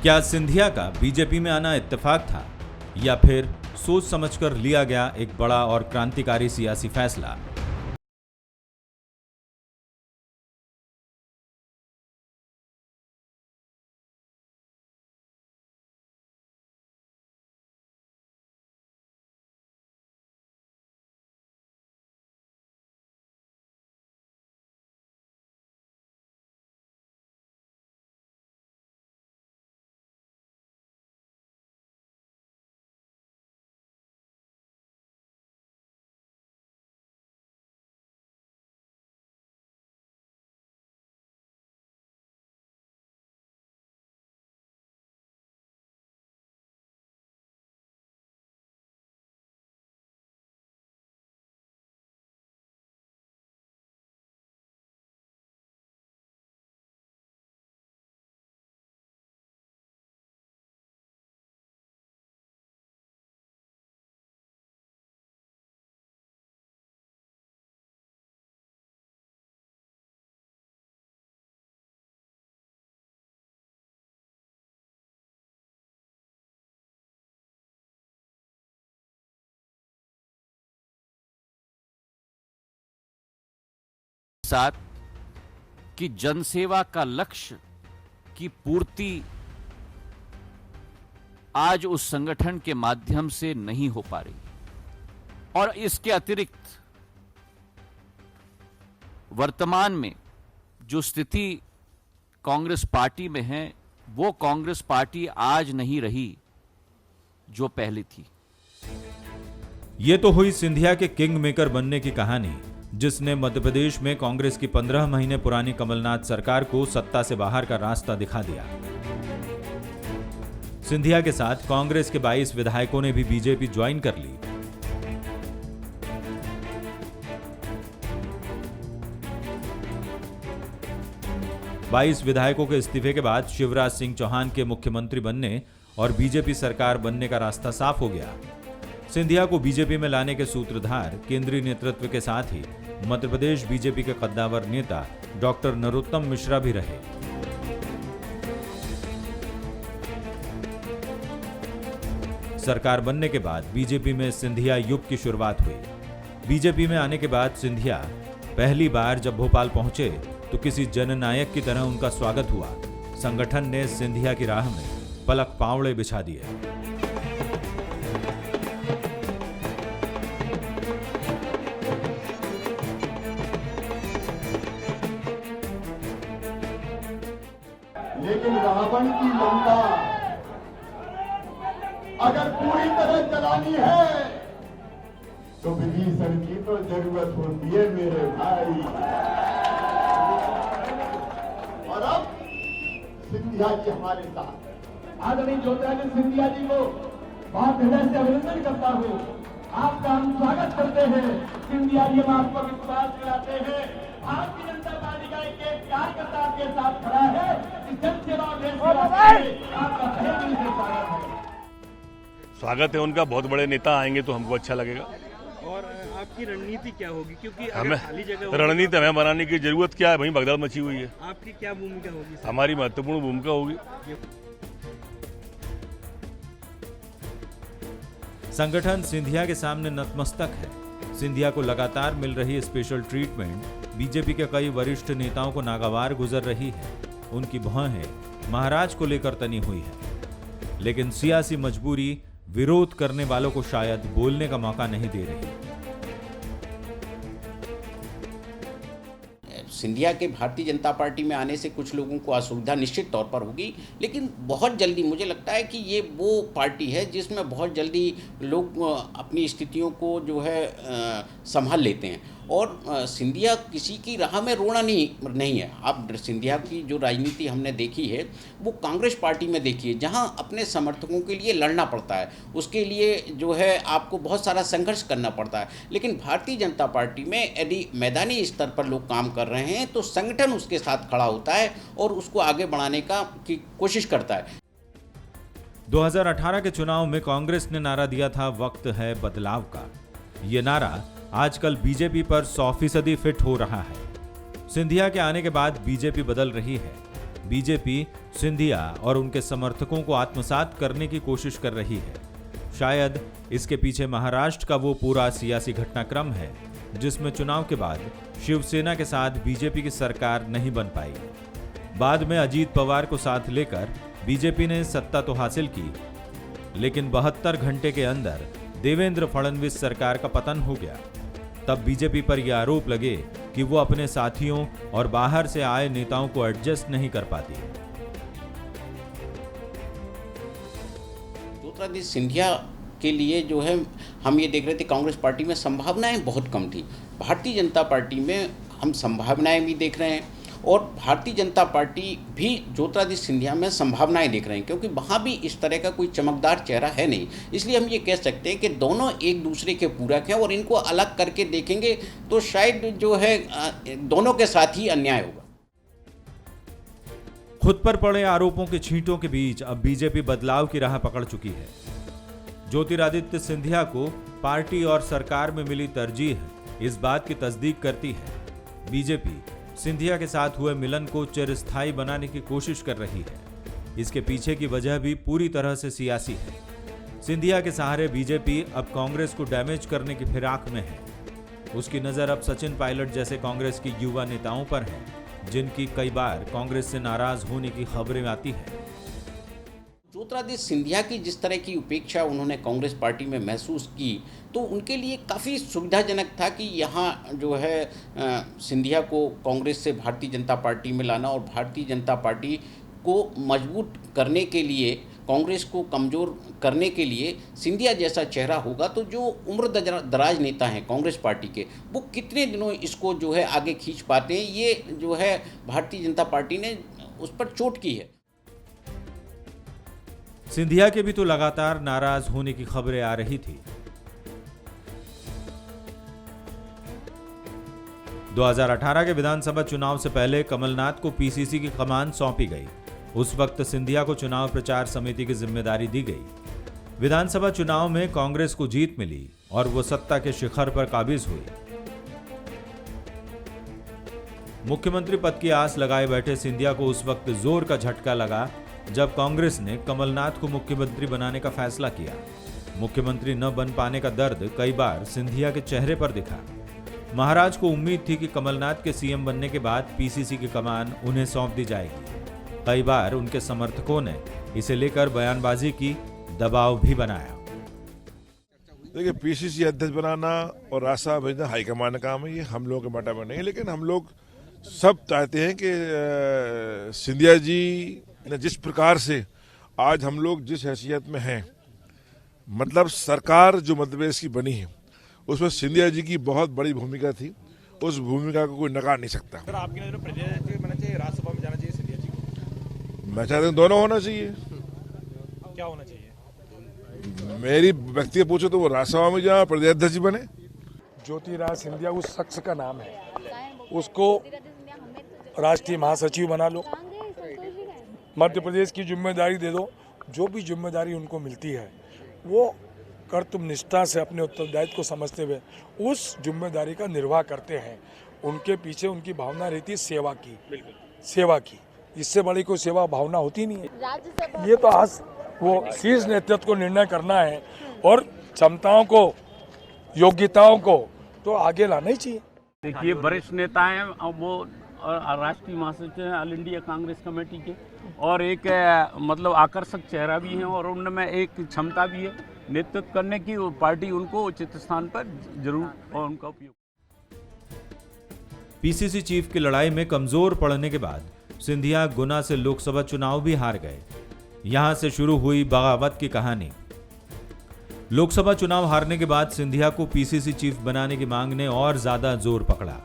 क्या सिंधिया का बीजेपी में आना इत्तेफाक था या फिर सोच समझकर लिया गया एक बड़ा और क्रांतिकारी सियासी फैसला? साथ कि जनसेवा का लक्ष्य की पूर्ति आज उस संगठन के माध्यम से नहीं हो पा रही और इसके अतिरिक्त वर्तमान में जो स्थिति कांग्रेस पार्टी में है वो कांग्रेस पार्टी आज नहीं रही जो पहले थी। ये तो हुई सिंधिया के किंग मेकर बनने की कहानी, जिसने मध्य प्रदेश में कांग्रेस की 15 महीने पुरानी कमलनाथ सरकार को सत्ता से बाहर का रास्ता दिखा दिया। सिंधिया के साथ कांग्रेस के 22 विधायकों ने भी बीजेपी ज्वाइन कर ली। बाईस विधायकों के इस्तीफे के बाद शिवराज सिंह चौहान के मुख्यमंत्री बनने और बीजेपी सरकार बनने का रास्ता साफ हो गया। सिंधिया को बीजेपी में लाने के सूत्रधार केंद्रीय नेतृत्व के साथ ही मध्य प्रदेश बीजेपी के कद्दावर नेता डॉक्टर नरोत्तम मिश्रा भी रहे। सरकार बनने के बाद बीजेपी में सिंधिया युग की शुरुआत हुई। बीजेपी में आने के बाद सिंधिया पहली बार जब भोपाल पहुंचे तो किसी जननायक की तरह उनका स्वागत हुआ। संगठन ने सिंधिया की राह में पलक पावड़े बिछा दिए। लेकिन रावण की लंका अगर पूरी तरह जलानी है तो विभीषण की तो जरूरत होती है मेरे भाई। और अब सिंधिया जी हमारे साथ। आदरणीय ज्योतिरादित्य सिंधिया जी को बहुत हृदय से अभिनंदन करता हूँ। आपका हम स्वागत करते हैं। सिंधिया जी, हम आपको विश्वास दिलाते हैं भारतीय जनता पार्टी का एक कार्यकर्ता आपके साथ खड़ा है। इस जनसेवा और देश सेवा के लिए आपका तहे दिल से स्वागत है। स्वागत है उनका। बहुत बड़े नेता आएंगे तो हमको अच्छा लगेगा। और आपकी रणनीति क्या होगी, क्योंकि हमें खाली जगह रणनीति हमें बनाने की जरूरत क्या है, वहीं भगदड़ मची हुई है। आपकी क्या भूमिका होगी? हमारी महत्वपूर्ण भूमिका होगी। संगठन सिंधिया के सामने नतमस्तक है। सिंधिया को लगातार मिल रही स्पेशल ट्रीटमेंट बीजेपी के कई वरिष्ठ नेताओं को नागवार गुजर रही है। उनकी भौहें महाराज को लेकर तनी हुई है, लेकिन सियासी मजबूरी विरोध करने वालों को शायद बोलने का मौका नहीं दे रही। सिंधिया के भारतीय जनता पार्टी में आने से कुछ लोगों को असुविधा निश्चित तौर पर होगी, लेकिन बहुत जल्दी मुझे लगता है कि ये वो पार्टी है जिसमें बहुत जल्दी लोग अपनी स्थितियों को जो है संभाल लेते हैं। और सिंधिया किसी की राह में रोना नहीं है। अब सिंधिया की जो राजनीति हमने देखी है वो कांग्रेस पार्टी में देखी है, जहां अपने समर्थकों के लिए लड़ना पड़ता है, उसके लिए जो है आपको बहुत सारा संघर्ष करना पड़ता है। लेकिन भारतीय जनता पार्टी में यदि मैदानी स्तर पर लोग काम कर रहे हैं तो संगठन उसके साथ खड़ा होता है और उसको आगे बढ़ाने की कोशिश करता है। 2018 के चुनाव में कांग्रेस ने नारा दिया था, वक्त है बदलाव का। ये नारा आजकल बीजेपी पर 100% फिट हो रहा है। सिंधिया के आने के बाद बीजेपी बदल रही है। बीजेपी सिंधिया और उनके समर्थकों को आत्मसात करने की कोशिश कर रही है। शायद इसके पीछे महाराष्ट्र का वो पूरा सियासी घटनाक्रम है जिसमें चुनाव के बाद शिवसेना के साथ बीजेपी की सरकार नहीं बन पाई। बाद में अजीत पवार को साथ लेकर बीजेपी ने सत्ता तो हासिल की, लेकिन 72 घंटे के अंदर देवेंद्र फडणवीस सरकार का पतन हो गया। तब बीजेपी पर यह आरोप लगे कि वो अपने साथियों और बाहर से आए नेताओं को एडजस्ट नहीं कर पाती। ज्योतिरादित्य सिंधिया के लिए जो है हम ये देख रहे थे, कांग्रेस पार्टी में संभावनाएं बहुत कम थी। भारतीय जनता पार्टी में हम संभावनाएं भी देख रहे हैं और भारतीय जनता पार्टी भी ज्योतिरादित्य सिंधिया में संभावनाएं देख रहे हैं, क्योंकि वहाँ भी इस तरह का कोई चमकदार चेहरा है नहीं। इसलिए हम ये कह सकते हैं कि दोनों एक दूसरे के पूरक हैं और इनको अलग करके देखेंगे तो शायद जो है दोनों के साथ ही अन्याय होगा। खुद पर पड़े आरोपों के छींटों के बीच अब बीजेपी बदलाव की राह पकड़ चुकी है। ज्योतिरादित्य सिंधिया को पार्टी और सरकार में मिली तरजीह इस बात की तस्दीक करती है। बीजेपी सिंधिया के साथ हुए मिलन को चिरस्थायी बनाने की कोशिश कर रही है। इसके पीछे की वजह भी पूरी तरह से सियासी है। सिंधिया के सहारे बीजेपी अब कांग्रेस को डैमेज करने की फिराक में है। उसकी नजर अब सचिन पायलट जैसे कांग्रेस के युवा नेताओं पर है, जिनकी कई बार कांग्रेस से नाराज होने की खबरें आती हैं। ज्योतिरादित्य सिंधिया की जिस तरह की उपेक्षा उन्होंने कांग्रेस पार्टी में महसूस की, तो उनके लिए काफ़ी सुविधाजनक था कि यहाँ जो है सिंधिया को कांग्रेस से भारतीय जनता पार्टी में लाना और भारतीय जनता पार्टी को मजबूत करने के लिए, कांग्रेस को कमज़ोर करने के लिए सिंधिया जैसा चेहरा होगा तो जो उम्र दराज नेता हैं कांग्रेस पार्टी के, वो कितने दिनों इसको जो है आगे खींच पाते हैं, ये जो है भारतीय जनता पार्टी ने उस पर चोट की है। सिंधिया के भी तो लगातार नाराज होने की खबरें आ रही थी। 2018 के विधानसभा चुनाव से पहले कमलनाथ को पीसीसी की कमान सौंपी गई। उस वक्त सिंधिया को चुनाव प्रचार समिति की जिम्मेदारी दी गई। विधानसभा चुनाव में कांग्रेस को जीत मिली और वो सत्ता के शिखर पर काबिज हुई। मुख्यमंत्री पद की आस लगाए बैठे सिंधिया को उस वक्त जोर का झटका लगा जब कांग्रेस ने कमलनाथ को मुख्यमंत्री बनाने का फैसला किया। मुख्यमंत्री न बन पाने का दर्द कई बार सिंधिया के चेहरे पर दिखा। महाराज को उम्मीद थी कि कमलनाथ के सीएम बनने के बाद पीसीसी की कमान उन्हें सौंप दी जाएगी। कई बार उनके समर्थकों ने इसे लेकर बयानबाजी की, दबाव भी बनाया। देखिए, पीसीसी अध्यक्ष बनाना और रास्ता भेजना हाईकमान का काम है, ये हम लोगों के माटा में नहीं। लेकिन हम लोग सब चाहते हैं कि सिंधिया जी ने जिस प्रकार से आज हम लोग जिस हैसियत में हैं, मतलब सरकार जो मध्य प्रदेश की बनी है उसमें सिंधिया जी की बहुत बड़ी भूमिका थी। उस भूमिका को कोई नकार नहीं सकता। सर, आपकी नजर में प्रेसिडेंट जी बनना चाहिए, राज्यसभा में जाना चाहिए सिंधिया जी को? मैं चाहता हूँ दोनों होना चाहिए। क्या होना चाहिए? मेरी व्यक्तिगत पूछो तो वो राज्यसभा में जाए, प्रदेश जी बने। ज्योतिरादित्य सिंधिया उस शख्स का नाम है, उसको राष्ट्रीय महासचिव बना लो, मध्य प्रदेश की जिम्मेदारी दे दो। जो भी जिम्मेदारी उनको मिलती है वो कर्तव्य निष्ठा से अपने उत्तरदायित्व को समझते हुए उस जिम्मेदारी का निर्वाह करते हैं। उनके पीछे उनकी भावना रहती है सेवा की, सेवा की। इससे बड़ी कोई सेवा भावना होती नहीं है। ये तो आज वो शीर्ष नेतृत्व को निर्णय करना है और क्षमताओं को, योग्यताओं को तो आगे लाना ही चाहिए। देखिए, वरिष्ठ नेता हैं, वो राष्ट्रीय महासचिव हैं ऑल इंडिया कांग्रेस कमेटी के, और एक मतलब आकर्षक चेहरा भी हैं और उनमें एक क्षमता भी है नेतृत्व करने की। पार्टी उनको उचित स्थान पर जरूर और उनका उपयोग। पीसीसी चीफ की लड़ाई में कमजोर पड़ने के बाद सिंधिया गुना से लोकसभा चुनाव भी हार गए। यहां से शुरू हुई बगावत की कहानी। लोकसभा चुनाव हारने के बाद सिंधिया को पीसीसी चीफ बनाने की मांग ने और ज्यादा जोर पकड़ा।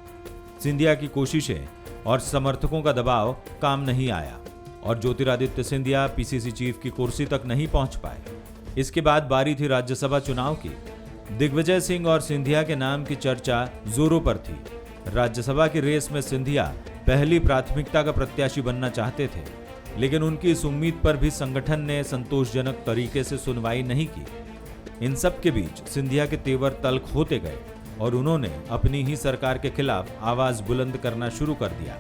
सिंधिया की कोशिशें और समर्थकों का दबाव काम नहीं आया और ज्योतिरादित्य सिंधिया पीसीसी चीफ की कुर्सी तक नहीं पहुंच पाए। इसके बाद बारी थी राज्यसभा चुनाव की। दिग्विजय सिंह और सिंधिया के नाम की चर्चा जोरों पर थी। राज्यसभा की रेस में सिंधिया पहली प्राथमिकता का प्रत्याशी बनना चाहते थे, लेकिन उनकी इस उम्मीद पर भी संगठन ने संतोषजनक तरीके से सुनवाई नहीं की। इन सब के बीच सिंधिया के तेवर तल्ख होते गए और उन्होंने अपनी ही सरकार के खिलाफ आवाज बुलंद करना शुरू कर दिया।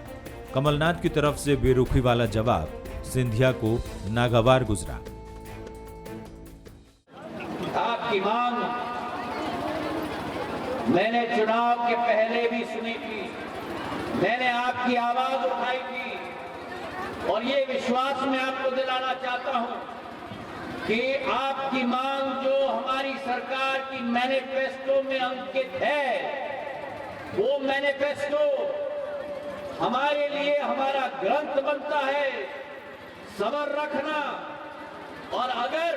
कमलनाथ की तरफ से बेरुखी वाला जवाब सिंधिया को नागवार गुजरा। आपकी मांग मैंने चुनाव के पहले भी सुनी थी, मैंने आपकी आवाज उठाई थी और ये विश्वास मैं आपको दिलाना चाहता हूं कि आपकी मांग जो हमारी सरकार की मैनिफेस्टो में अंकित है, वो मैनिफेस्टो हमारे लिए हमारा ग्रंथ बनता है। सबर रखना, और अगर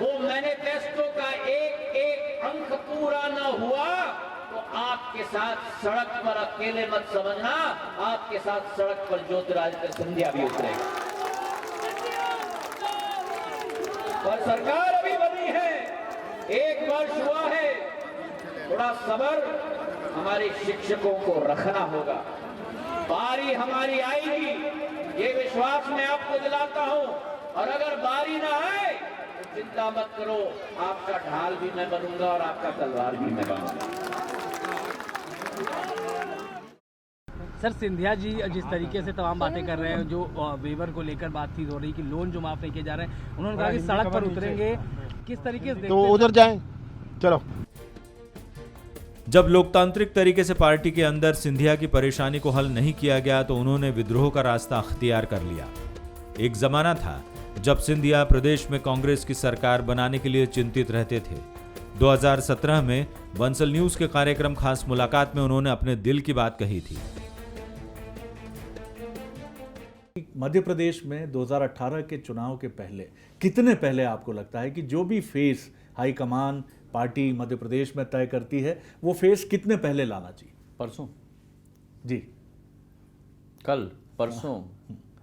वो मैनिफेस्टो का एक एक अंक पूरा न हुआ तो आपके साथ सड़क पर अकेले मत समझना, आपके साथ सड़क पर ज्योतिरादित्य सिंधिया भी उतरेगा। और सरकार अभी बनी है, 1 वर्ष हुआ है, थोड़ा सब्र हमारे शिक्षकों को रखना होगा। बारी हमारी आएगी, ये विश्वास मैं आपको दिलाता हूं। और अगर बारी ना आए तो चिंता मत करो, आपका ढाल भी मैं बनूंगा और आपका तलवार भी मैं बनूंगा। सर, सिंधिया जी जिस तरीके से तमाम बातें कर रहे हैं, जो वेवर को लेकर बातचीत हो रही कि लोन जो माफ नहीं किए जा रहे हैं, उन्होंने कहा कि सड़क पर उतरेंगे, किस तरीके से तो उधर जाएं। चलो, जब लोकतांत्रिक तरीके से पार्टी के अंदर सिंधिया की परेशानी को हल नहीं किया गया तो उन्होंने विद्रोह का रास्ता अख्तियार कर लिया। एक जमाना था जब सिंधिया प्रदेश में कांग्रेस की सरकार बनाने के लिए चिंतित रहते थे। 2017 में बंसल न्यूज के कार्यक्रम खास मुलाकात में उन्होंने अपने दिल की बात कही थी। मध्य प्रदेश में 2018 के चुनाव के पहले, कितने पहले आपको लगता है कि जो भी face high command party Madhya Pradesh में तय करती है, वो फेस कितने पहले लाना चाहिए? परसों जी, कल परसों,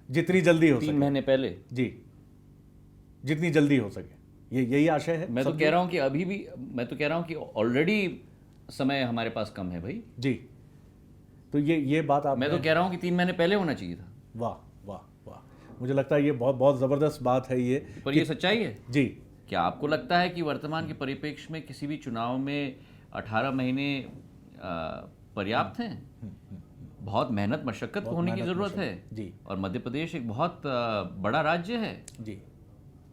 जितनी जल्दी हो सके, 3 महीने पहले जी, जितनी जल्दी हो सके, यही आशय है। मैं तो कह रहा हूं कि अभी भी, मैं तो कह रहा हूं कि ऑलरेडी समय हमारे पास कम है भाई जी। तो ये बात आप, मैं तो कह रहा हूं कि 3 महीने पहले होना चाहिए था। वाह वाह वाह, मुझे लगता है ये बहुत बहुत जबरदस्त बात है ये, पर ये सच्चाई है जी। क्या आपको लगता है कि वर्तमान के परिप्रेक्ष्य में किसी भी चुनाव में 18 महीने पर्याप्त हैं? बहुत मेहनत मशक्कत होने की जरूरत है जी। और मध्य प्रदेश एक बहुत बड़ा राज्य है जी,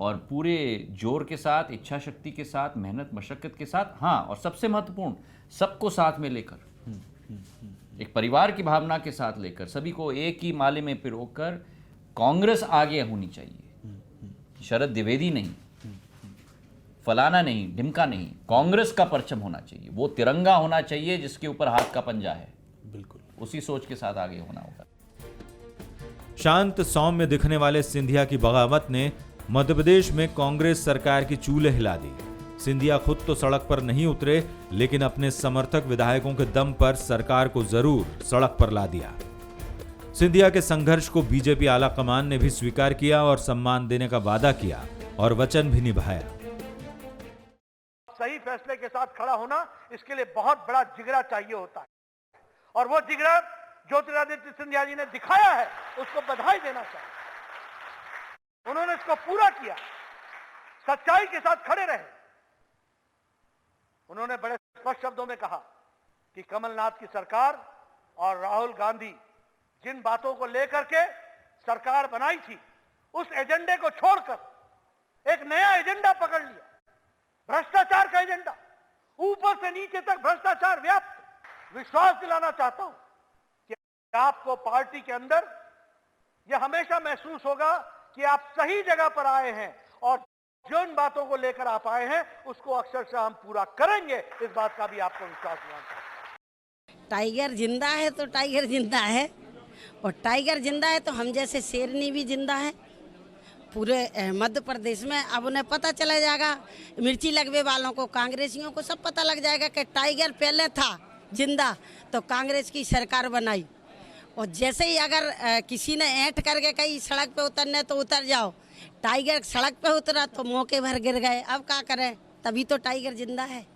और पूरे जोर के साथ, इच्छा शक्ति के साथ, मेहनत मशक्कत के साथ, हाँ, और सबसे महत्वपूर्ण, सबको साथ में लेकर, एक परिवार की भावना के साथ लेकर, सभी को एक ही माले में पिरोकर कांग्रेस आगे होनी चाहिए। शरद द्विवेदी नहीं, फलाना नहीं, ढिमका नहीं, कांग्रेस का परचम होना चाहिए। वो तिरंगा होना चाहिए जिसके ऊपर हाथ का पंजा है। बिल्कुल उसी सोच के साथ आगे होना होगा। शांत सौम्य दिखने वाले सिंधिया की बगावत ने मध्य प्रदेश में कांग्रेस सरकार की चूल्हे हिला दी। सिंधिया खुद तो सड़क पर नहीं उतरे, लेकिन अपने समर्थक विधायकों के दम पर सरकार को जरूर सड़क पर ला दिया। सिंधिया के संघर्ष को बीजेपी आला कमान ने भी स्वीकार किया और सम्मान देने का वादा किया और वचन भी निभाया। सही फैसले के साथ खड़ा होना, इसके लिए बहुत बड़ा जिगरा चाहिए होता है, और वो जिगरा ज्योतिरादित्य सिंधिया जी ने दिखाया है, उसको बधाई देना चाहिए। उन्होंने इसको पूरा किया, सच्चाई के साथ खड़े रहे। उन्होंने बड़े स्पष्ट शब्दों में कहा कि कमलनाथ की सरकार और राहुल गांधी जिन बातों को लेकर के सरकार बनाई थी, उस एजेंडे को छोड़कर एक नया एजेंडा पकड़ लिया, भ्रष्टाचार का एजेंडा, ऊपर से नीचे तक भ्रष्टाचार व्याप्त। विश्वास दिलाना चाहता हूं कि आपको पार्टी के अंदर यह हमेशा महसूस होगा कि आप सही जगह पर आए हैं और जो इन बातों को लेकर आप आए हैं उसको अक्षरशः हम पूरा करेंगे, इस बात का भी आपको विश्वास दिलाना चाहता हूं। टाइगर जिंदा है तो टाइगर जिंदा है, और टाइगर जिंदा है तो हम जैसे शेरनी भी जिंदा है पूरे मध्य प्रदेश में। अब उन्हें पता चला जाएगा, मिर्ची लगवे वालों को, कांग्रेसियों को सब पता लग जाएगा कि टाइगर पहले था जिंदा तो कांग्रेस की सरकार बनाई। और जैसे ही अगर किसी ने ऐंठ करके कहीं सड़क पे उतरने तो उतर जाओ, टाइगर सड़क पे उतरा तो मौके भर गिर गए। अब क्या करें, तभी तो टाइगर जिंदा है।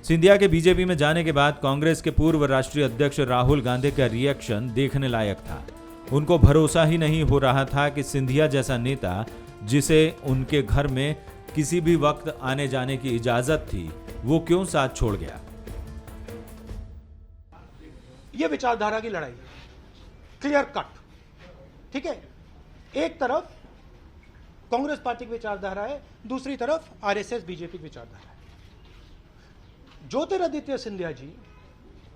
सिंधिया के बीजेपी में जाने के बाद कांग्रेस के पूर्व राष्ट्रीय अध्यक्ष राहुल गांधी का रिएक्शन देखने लायक था। उनको भरोसा ही नहीं हो रहा था कि सिंधिया जैसा नेता, जिसे उनके घर में किसी भी वक्त आने जाने की इजाजत थी, वो क्यों साथ छोड़ गया। ये विचारधारा की लड़ाई है। क्लियर कट, ठीक है। एक तरफ कांग्रेस पार्टी की विचारधारा है, दूसरी तरफ आरएसएस बीजेपी की विचारधारा है। ज्योतिरादित्य सिंधिया जी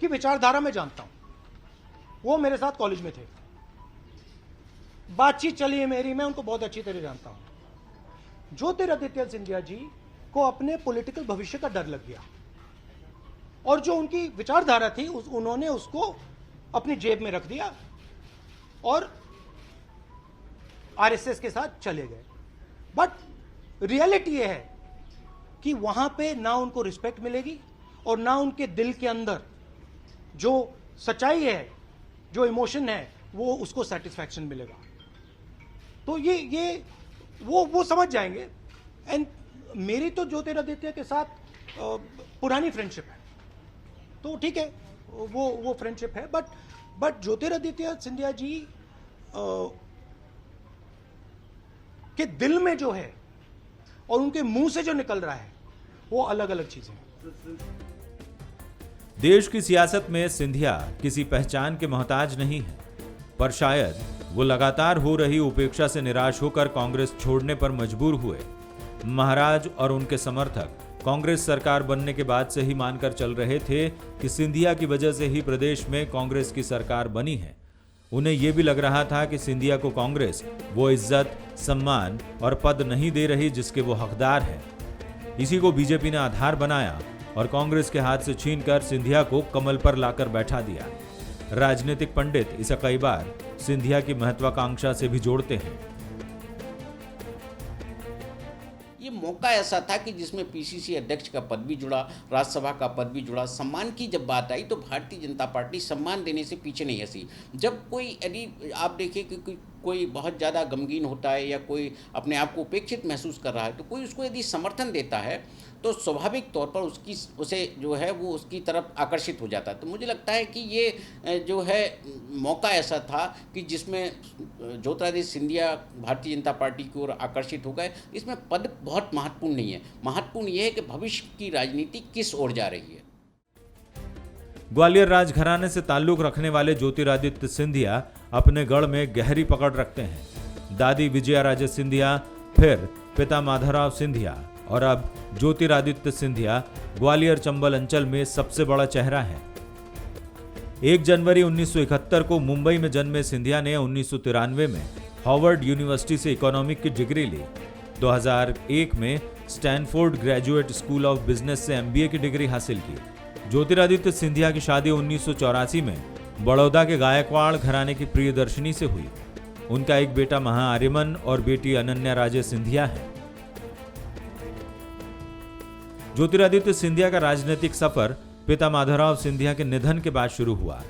की विचारधारा मैं जानता हूं, वो मेरे साथ कॉलेज में थे, बातचीत चली है मेरी, मैं उनको बहुत अच्छी तरह जानता हूं। ज्योतिरादित्य सिंधिया जी को अपने पॉलिटिकल भविष्य का डर लग गया और जो उनकी विचारधारा थी उन्होंने उसको अपनी जेब में रख दिया और आरएसएस के साथ चले गए। बट रियलिटी यह है कि वहां पे ना उनको रिस्पेक्ट मिलेगी और ना उनके दिल के अंदर जो सच्चाई है, जो इमोशन है, वो उसको सेटिस्फैक्शन मिलेगा। तो ये वो समझ जाएंगे। एंड मेरी तो ज्योतिरादित्य के साथ पुरानी फ्रेंडशिप है, तो ठीक है, वो फ्रेंडशिप है। बट ज्योतिरादित्य सिंधिया जी के दिल में जो है और उनके मुंह से जो निकल रहा है वो अलग अलग चीजें हैं। देश की सियासत में सिंधिया किसी पहचान के मोहताज नहीं है, पर शायद वो लगातार हो रही उपेक्षा से निराश होकर कांग्रेस छोड़ने पर मजबूर हुए। महाराज और उनके समर्थक कांग्रेस सरकार बनने के बाद से ही मानकर चल रहे थे कि सिंधिया की वजह से ही प्रदेश में कांग्रेस की सरकार बनी है। उन्हें यह भी लग रहा था कि सिंधिया को कांग्रेस वो इज्जत, सम्मान और पद नहीं दे रही जिसके वो हकदार है। इसी को बीजेपी ने आधार बनाया और कांग्रेस के हाथ से छीनकर सिंधिया को कमल पर लाकर बैठा दिया। राजनीतिक पंडित इसे कई बार सिंधिया की महत्वाकांक्षा से भी जोड़ते हैं। ये मौका ऐसा था कि जिसमें पीसीसी अध्यक्ष का पद भी जुड़ा, राज्यसभा का पद भी जुड़ा। सम्मान की जब बात आई तो भारतीय जनता पार्टी सम्मान देने से पीछे नहीं हंसी। जब कोई यदि आप देखिए कि कोई बहुत ज़्यादा गमगीन होता है या कोई अपने आप को उपेक्षित महसूस कर रहा है, तो कोई उसको यदि समर्थन देता है तो स्वाभाविक तौर पर उसे जो है वो उसकी तरफ आकर्षित हो जाता है। तो मुझे लगता है कि ये जो है मौका ऐसा था कि जिसमें ज्योतिरादित्य सिंधिया भारतीय जनता पार्टी की ओर आकर्षित हो गए। इसमें पद बहुत महत्वपूर्ण नहीं है, महत्वपूर्ण यह है कि भविष्य की राजनीति किस ओर जा रही है। ग्वालियर राजघराने से ताल्लुक रखने वाले ज्योतिरादित्य सिंधिया अपने गढ़ में गहरी पकड़ रखते हैं। दादी विजया राजे सिंधिया, फिर पिता माधवराव सिंधिया और अब ज्योतिरादित्य सिंधिया ग्वालियर चंबल अंचल में सबसे बड़ा चेहरा है। 1 जनवरी 1971 को मुंबई में जन्मे सिंधिया ने 1993 में हार्वर्ड यूनिवर्सिटी से इकोनॉमिक की डिग्री ली। 2001 में Stanford graduate school of business से MBA की डिग्री हासिल की। ज्योतिरादित्य सिंधिया की शादी 1984 में बड़ौदा के गायकवाड़ घराने की प्रियदर्शनी से हुई। उनका एक बेटा महाआर्यमन और बेटी अनन्या राजे सिंधिया है। ज्योतिरादित्य सिंधिया का राजनीतिक सफर पिता माधवराव सिंधिया के निधन के बाद शुरू हुआ।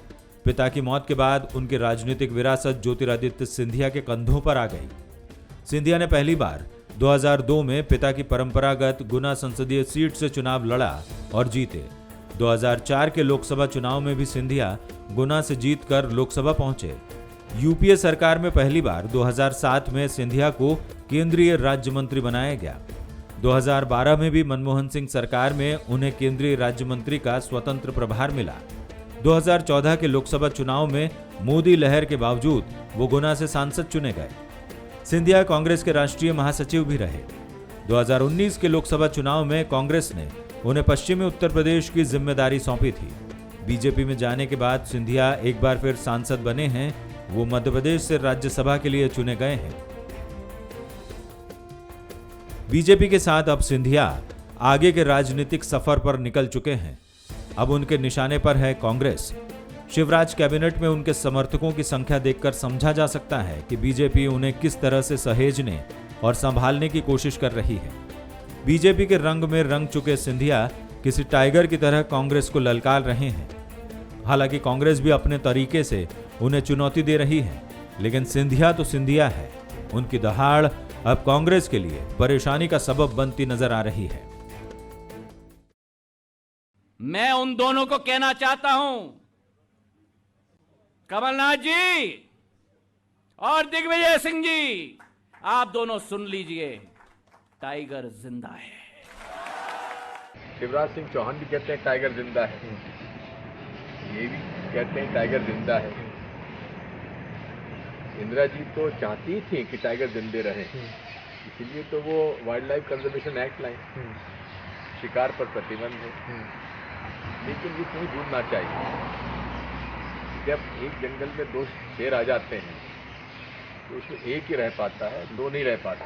पिता की मौत के बाद उनकी राजनीतिक विरासत ज्योतिरादित्य सिंधिया के कंधों पर आ गई। सिंधिया ने पहली बार 2002 में पिता की परंपरागत गुना संसदीय सीट से चुनाव लड़ा और जीते। 2004 के लोकसभा चुनाव में भी सिंधिया गुना से जीतकर लोकसभा पहुंचे। यूपीए सरकार में पहली बार 2007 में सिंधिया को केंद्रीय राज्य मंत्री बनाया गया। 2012 में भी मनमोहन सिंह सरकार में उन्हें केंद्रीय राज्य मंत्री का स्वतंत्र प्रभार मिला। 2014 के लोकसभा चुनाव में मोदी लहर के बावजूद वो गुना से सांसद चुने गए। सिंधिया कांग्रेस के राष्ट्रीय महासचिव भी रहे। 2019 के लोकसभा चुनाव में कांग्रेस ने उन्हें पश्चिमी उत्तर प्रदेश की जिम्मेदारी सौंपी थी। बीजेपी में जाने के बाद सिंधिया एक बार फिर सांसद बने हैं। वो मध्य प्रदेश से राज्यसभा के लिए चुने गए हैं। बीजेपी के साथ अब सिंधिया आगे के राजनीतिक सफर पर निकल चुके हैं। अब उनके निशाने पर है कांग्रेस। शिवराज कैबिनेट में उनके समर्थकों की संख्या देखकर समझा जा सकता है कि बीजेपी उन्हें किस तरह से सहेजने और संभालने की कोशिश कर रही है। बीजेपी के रंग में रंग चुके सिंधिया किसी टाइगर की तरह कांग्रेस को ललकार रहे हैं। हालांकि कांग्रेस भी अपने तरीके से उन्हें चुनौती दे रही है, लेकिन सिंधिया तो सिंधिया है। उनकी दहाड़ अब कांग्रेस के लिए परेशानी का सबब बनती नजर आ रही है। मैं उन दोनों को कहना चाहता हूं, कमलनाथ जी और दिग्विजय सिंह जी, आप दोनों सुन लीजिए, टाइगर जिंदा है। शिवराज सिंह चौहान भी कहते हैं टाइगर जिंदा है, ये भी कहते हैं टाइगर जिंदा है। इंदिरा जी तो चाहती थी कि टाइगर जिंदे रहे, इसीलिए तो वो वाइल्ड लाइफ कंजर्वेशन एक्ट लाई, शिकार पर प्रतिबंध है। लेकिन ये क्यों भूलना चाहिए, जब एक जंगल में 2 शेर आ जाते हैं तो उसमें एक ही रह पाता है, 2 नहीं रह पाते,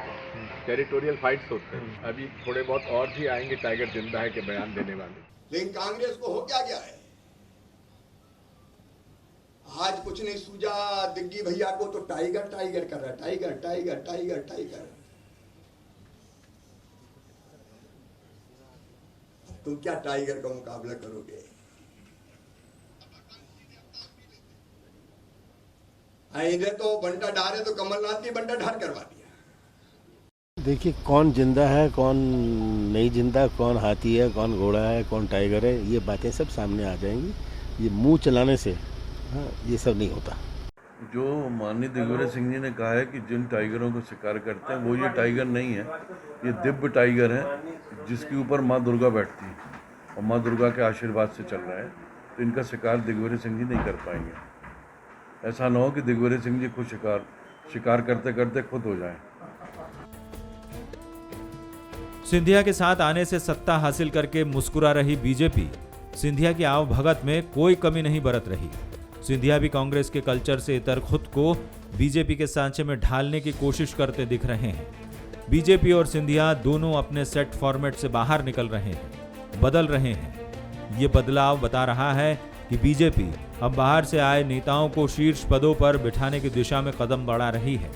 टेरिटोरियल फाइट्स होते हैं। अभी थोड़े बहुत और भी आएंगे टाइगर जिंदा है के बयान देने वाले। लेकिन कांग्रेस को हो क्या गया है, आज कुछ नहीं सूझा दिग्गी भैया को तो टाइगर टाइगर कर रहा है, टाइगर टाइगर टाइगर टाइगर। तुम क्या टाइगर का मुकाबला करोगे? इन्हें तो बंटा ढार है तो कमलनाथ ने बंटा ढार करवा दिया। देखिए कौन जिंदा है कौन नहीं जिंदा, कौन हाथी है कौन घोड़ा है कौन टाइगर है, ये बातें सब सामने आ जाएंगी। ये मुंह चलाने से ये सब नहीं होता। जो माननीय दिग्विजय सिंह जी ने कहा है कि जिन टाइगरों को शिकार करते हैं वो ये टाइगर नहीं है, ये दिव्य टाइगर है जिसके ऊपर माँ दुर्गा बैठती है और माँ दुर्गा के आशीर्वाद से चल रहा है। तो इनका शिकार दिग्विजय सिंह जी नहीं कर पाएंगे। ऐसा ना हो कि दिग्विजय सिंह जी खुद शिकार करते करते खुद हो जाएं। सिंधिया के साथ आने से सत्ता हासिल करके मुस्कुरा रही बीजेपी, सिंधिया की आवभगत में कोई कमी नहीं बरत रही। सिंधिया भी कांग्रेस के कल्चर से इतर खुद को बीजेपी के सांचे में ढालने की कोशिश करते दिख रहे हैं। बीजेपी और सिंधिया दोनों अपने सेट फॉर्मेट से बाहर निकल रहे हैं, बदल रहे हैं। ये बदलाव बता रहा है कि बीजेपी अब बाहर से आए नेताओं को शीर्ष पदों पर बिठाने की दिशा में कदम बढ़ा रही है।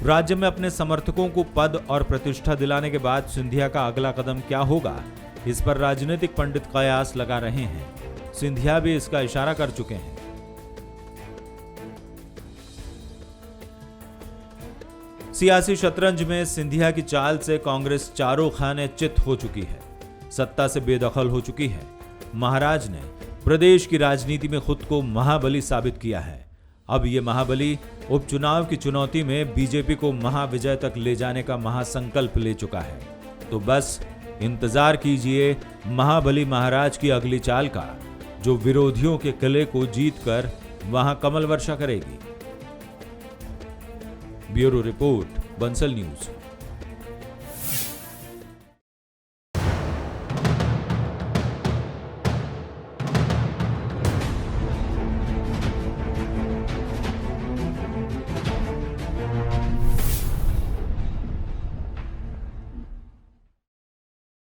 राज्य में अपने समर्थकों को पद और प्रतिष्ठा दिलाने के बाद सिंधिया का अगला कदम क्या होगा, इस पर राजनीतिक पंडित कयास लगा रहे हैं। सिंधिया भी इसका इशारा कर चुके हैं। सियासी शतरंज में सिंधिया की चाल से कांग्रेस चारों खाने चित हो चुकी है, सत्ता से बेदखल हो चुकी है। महाराज ने प्रदेश की राजनीति में खुद को महाबली साबित किया है। अब ये महाबली उपचुनाव की चुनौती में बीजेपी को महाविजय तक ले जाने का महासंकल्प ले चुका है। तो बस इंतजार कीजिए महाबली महाराज की अगली चाल का, जो विरोधियों के किले को जीतकर वहां कमल वर्षा करेगी। Bureau report, Bansal news.